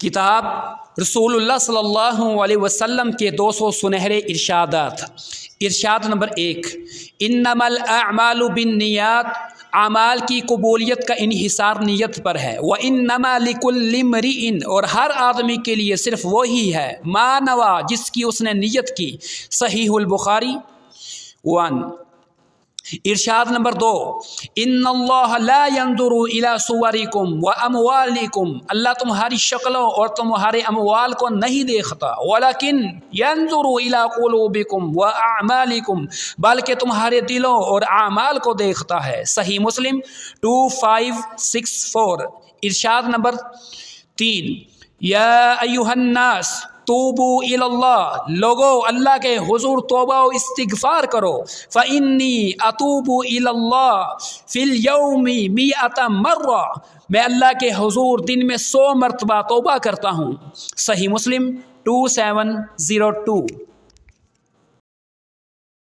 کتاب رسول اللہ صلی اللہ علیہ وسلم کے 200 سنہرے ارشادات۔ ارشاد نمبر 1، انما الاعمال بالنیات، اعمال کی قبولیت کا انحصار نیت پر ہے۔ وانما لکل امرئ، اور ہر آدمی کے لیے صرف وہی ہے، ما نوا، جس کی اس نے نیت کی۔ صحیح البخاری 1۔ ارشاد نمبر 2، ان اللہ لا ينظر الى صورکم واموالکم، اللہ تمہاری شکلوں اور تمہارے اموال کو نہیں دیکھتا، ولکن ينظر الى قلوبکم واعمالکم، بلکہ تمہارے دلوں اور اعمال کو دیکھتا ہے۔ صحیح مسلم 2564۔ ارشاد نمبر 3، یا ایھا الناس توبو الی اللہ، لوگو اللہ کے حضور توبہ و استغفار کرو۔ فانی اتوب الی اللہ فی الیوم 100 مرہ، میں اللہ کے حضور دن میں 100 مرتبہ توبہ کرتا ہوں۔ صحیح مسلم 2702۔